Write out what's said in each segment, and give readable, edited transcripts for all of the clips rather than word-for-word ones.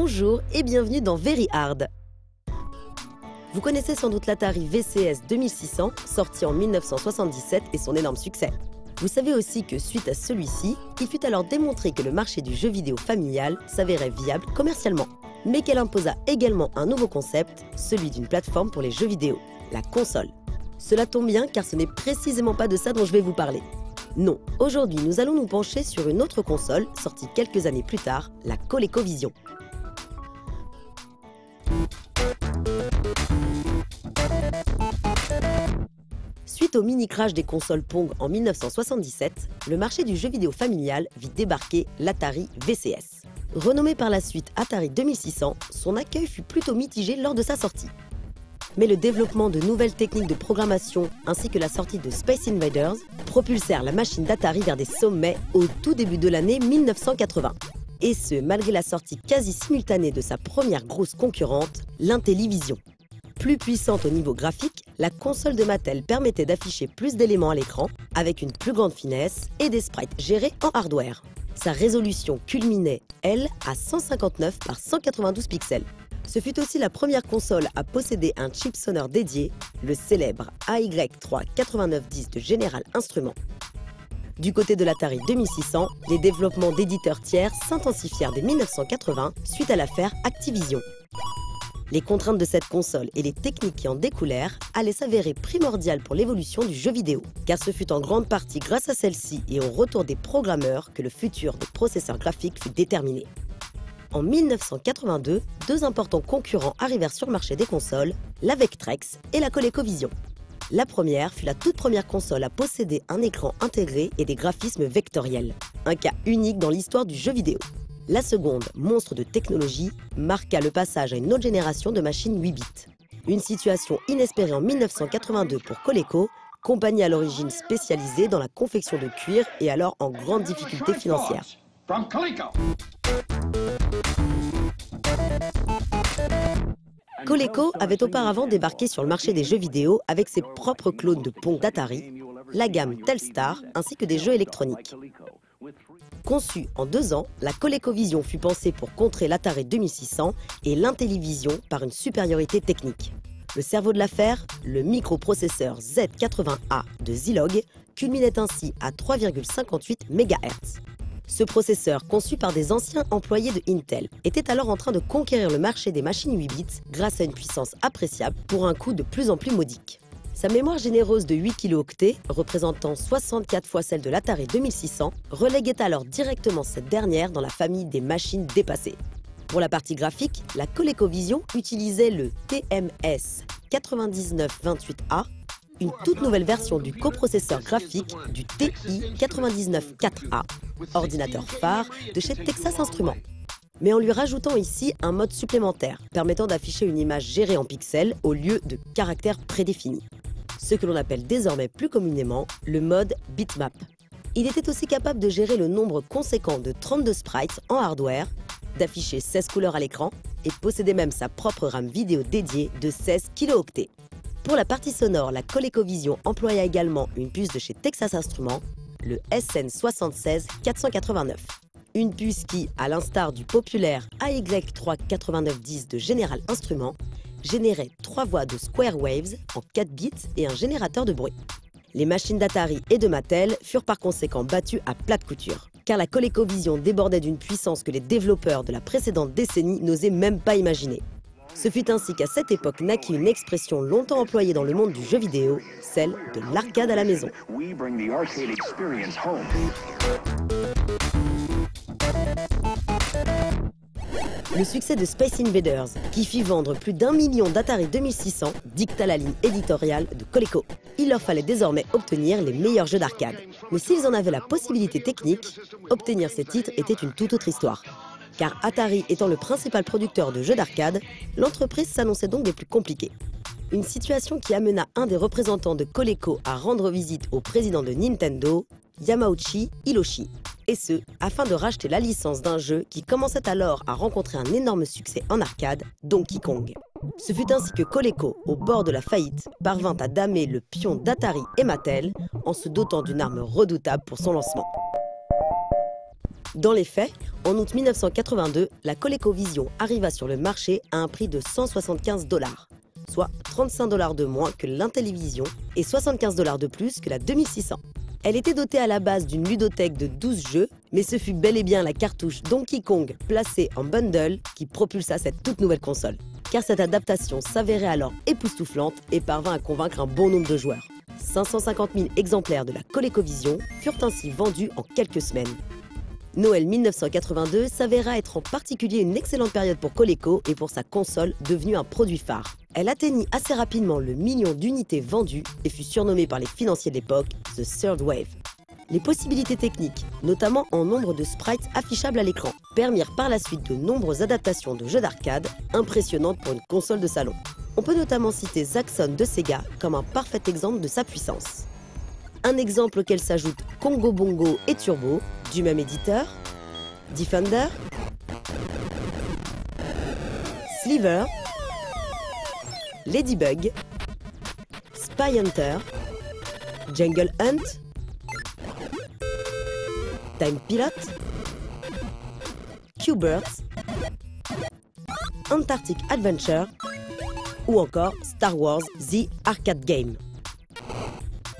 Bonjour et bienvenue dans Very Hard. Vous connaissez sans doute l'Atari VCS 2600, sorti en 1977 et son énorme succès. Vous savez aussi que suite à celui-ci, il fut alors démontré que le marché du jeu vidéo familial s'avérait viable commercialement, mais qu'elle imposa également un nouveau concept, celui d'une plateforme pour les jeux vidéo, la console. Cela tombe bien car ce n'est précisément pas de ça dont je vais vous parler. Non, aujourd'hui nous allons nous pencher sur une autre console, sortie quelques années plus tard, la ColecoVision. Suite au mini-crash des consoles Pong en 1977, le marché du jeu vidéo familial vit débarquer l'Atari VCS. Renommé par la suite Atari 2600, son accueil fut plutôt mitigé lors de sa sortie. Mais le développement de nouvelles techniques de programmation ainsi que la sortie de Space Invaders propulsèrent la machine d'Atari vers des sommets au tout début de l'année 1980. Et ce, malgré la sortie quasi simultanée de sa première grosse concurrente, l'Intellivision. Plus puissante au niveau graphique, la console de Mattel permettait d'afficher plus d'éléments à l'écran, avec une plus grande finesse et des sprites gérés en hardware. Sa résolution culminait, elle, à 159 par 192 pixels. Ce fut aussi la première console à posséder un chip sonore dédié, le célèbre AY3-8910 de General Instrument. Du côté de l'Atari 2600, les développements d'éditeurs tiers s'intensifièrent dès 1980 suite à l'affaire Activision. Les contraintes de cette console et les techniques qui en découlèrent allaient s'avérer primordiales pour l'évolution du jeu vidéo, car ce fut en grande partie grâce à celle-ci et au retour des programmeurs que le futur des processeurs graphiques fut déterminé. En 1982, deux importants concurrents arrivèrent sur le marché des consoles, la Vectrex et la ColecoVision. La première fut la toute première console à posséder un écran intégré et des graphismes vectoriels, un cas unique dans l'histoire du jeu vidéo. La seconde, monstre de technologie, marqua le passage à une autre génération de machines 8 bits. Une situation inespérée en 1982 pour Coleco, compagnie à l'origine spécialisée dans la confection de cuir et alors en grande difficulté financière. Coleco avait auparavant débarqué sur le marché des jeux vidéo avec ses propres clones de Pong d'Atari, la gamme Telstar ainsi que des jeux électroniques. Conçue en 2 ans, la ColecoVision fut pensée pour contrer l'Atari 2600 et l'Intellivision par une supériorité technique. Le cerveau de l'affaire, le microprocesseur Z80A de Zilog, culminait ainsi à 3,58 MHz. Ce processeur, conçu par des anciens employés de Intel, était alors en train de conquérir le marché des machines 8 bits grâce à une puissance appréciable pour un coût de plus en plus modique. Sa mémoire généreuse de 8 kilooctets, représentant 64 fois celle de l'Atari 2600, reléguait alors directement cette dernière dans la famille des machines dépassées. Pour la partie graphique, la ColecoVision utilisait le TMS 9928A, une toute nouvelle version du coprocesseur graphique du TI 994A, ordinateur phare de chez Texas Instruments. Mais en lui rajoutant ici un mode supplémentaire, permettant d'afficher une image gérée en pixels au lieu de caractères prédéfinis. Ce que l'on appelle désormais plus communément le mode bitmap. Il était aussi capable de gérer le nombre conséquent de 32 sprites en hardware, d'afficher 16 couleurs à l'écran et possédait même sa propre RAM vidéo dédiée de 16 kilooctets. Pour la partie sonore, la ColecoVision employa également une puce de chez Texas Instruments, le SN76489. Une puce qui, à l'instar du populaire AY3-8910 de General Instrument, générait 3 voix de Square Waves en 4 bits et un générateur de bruit. Les machines d'Atari et de Mattel furent par conséquent battues à plate couture, car la ColecoVision débordait d'une puissance que les développeurs de la précédente décennie n'osaient même pas imaginer. Ce fut ainsi qu'à cette époque naquit une expression longtemps employée dans le monde du jeu vidéo, celle de l'arcade à la maison. Le succès de Space Invaders, qui fit vendre plus d'1 million d'Atari 2600, dicta la ligne éditoriale de Coleco. Il leur fallait désormais obtenir les meilleurs jeux d'arcade. Mais s'ils en avaient la possibilité technique, obtenir ces titres était une toute autre histoire. Car Atari étant le principal producteur de jeux d'arcade, l'entreprise s'annonçait donc des plus compliquées. Une situation qui amena un des représentants de Coleco à rendre visite au président de Nintendo, Yamauchi Hiroshi. Et ce, afin de racheter la licence d'un jeu qui commençait alors à rencontrer un énorme succès en arcade, Donkey Kong. Ce fut ainsi que Coleco, au bord de la faillite, parvint à damer le pion d'Atari et Mattel en se dotant d'une arme redoutable pour son lancement. Dans les faits, En août 1982, la ColecoVision arriva sur le marché à un prix de 175 $, soit 35 $ de moins que l'Intellivision et 75 $ de plus que la 2600. Elle était dotée à la base d'une ludothèque de 12 jeux, mais ce fut bel et bien la cartouche Donkey Kong placée en bundle qui propulsa cette toute nouvelle console. Car cette adaptation s'avérait alors époustouflante et parvint à convaincre un bon nombre de joueurs. 550 000 exemplaires de la ColecoVision furent ainsi vendus en quelques semaines. Noël 1982 s'avéra être en particulier une excellente période pour Coleco et pour sa console devenue un produit phare. Elle atteignit assez rapidement le million d'unités vendues et fut surnommée par les financiers de l'époque The Third Wave. Les possibilités techniques, notamment en nombre de sprites affichables à l'écran, permirent par la suite de nombreuses adaptations de jeux d'arcade impressionnantes pour une console de salon. On peut notamment citer Zaxxon de Sega comme un parfait exemple de sa puissance. Un exemple auquel s'ajoutent Congo Bongo et Turbo, du même éditeur, Defender, Sliver, Ladybug, Spy Hunter, Jungle Hunt, Time Pilot, Q-Birds, Antarctic Adventure ou encore Star Wars The Arcade Game.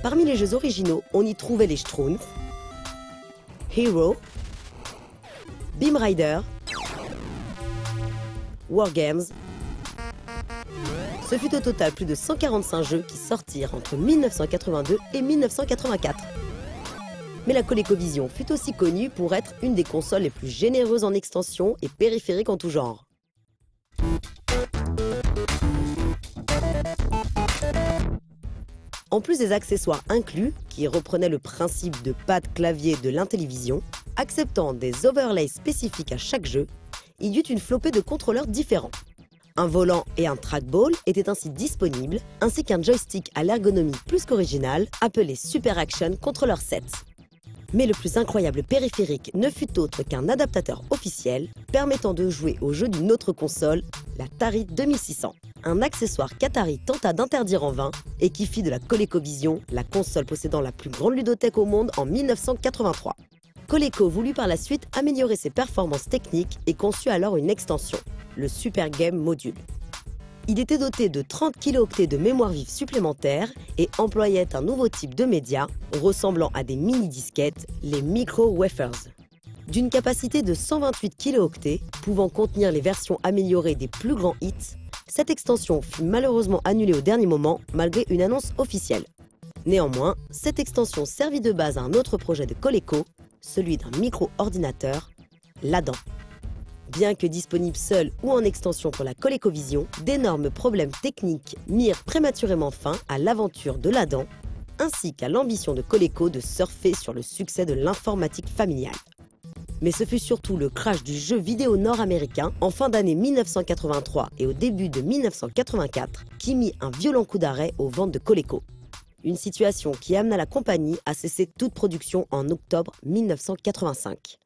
Parmi les jeux originaux, on y trouvait les Schtroumpfs, Hero, Beam Rider, Wargames. Ce fut au total plus de 145 jeux qui sortirent entre 1982 et 1984. Mais la ColecoVision fut aussi connue pour être une des consoles les plus généreuses en extensions et périphériques en tout genre. En plus des accessoires inclus, qui reprenaient le principe de pad clavier de l'Intellivision, acceptant des overlays spécifiques à chaque jeu, il y eut une flopée de contrôleurs différents. Un volant et un trackball étaient ainsi disponibles, ainsi qu'un joystick à l'ergonomie plus qu'originale, appelé Super Action Controller 7. Mais le plus incroyable périphérique ne fut autre qu'un adaptateur officiel permettant de jouer aux jeux d'une autre console, l'Atari 2600. Un accessoire qu'Atari tenta d'interdire en vain et qui fit de la ColecoVision la console possédant la plus grande ludothèque au monde en 1983. Coleco voulut par la suite améliorer ses performances techniques et conçut alors une extension, le Super Game Module. Il était doté de 30 kilo-octets de mémoire vive supplémentaire et employait un nouveau type de média ressemblant à des mini-disquettes, les micro-wafers. D'une capacité de 128 kilo-octets, pouvant contenir les versions améliorées des plus grands hits, cette extension fut malheureusement annulée au dernier moment malgré une annonce officielle. Néanmoins, cette extension servit de base à un autre projet de Coleco, celui d'un micro-ordinateur, l'Adam. Bien que disponible seul ou en extension pour la ColecoVision, d'énormes problèmes techniques mirent prématurément fin à l'aventure de l'Adam, ainsi qu'à l'ambition de Coleco de surfer sur le succès de l'informatique familiale. Mais ce fut surtout le crash du jeu vidéo nord-américain en fin d'année 1983 et au début de 1984 qui mit un violent coup d'arrêt aux ventes de Coleco. Une situation qui amena la compagnie à cesser toute production en octobre 1985.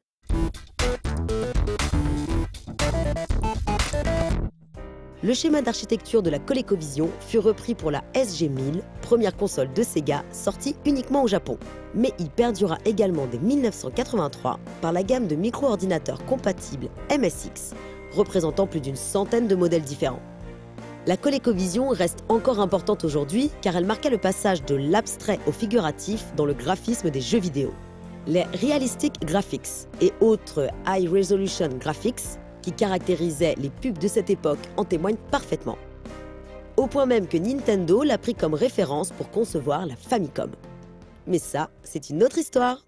Le schéma d'architecture de la ColecoVision fut repris pour la SG-1000, première console de Sega sortie uniquement au Japon. Mais il perdura également dès 1983 par la gamme de micro-ordinateurs compatibles MSX, représentant plus d'une centaine de modèles différents. La ColecoVision reste encore importante aujourd'hui car elle marqua le passage de l'abstrait au figuratif dans le graphisme des jeux vidéo. Les Realistic Graphics et autres High Resolution Graphics qui caractérisaient les pubs de cette époque en témoignent parfaitement. Au point même que Nintendo l'a pris comme référence pour concevoir la Famicom. Mais ça, c'est une autre histoire.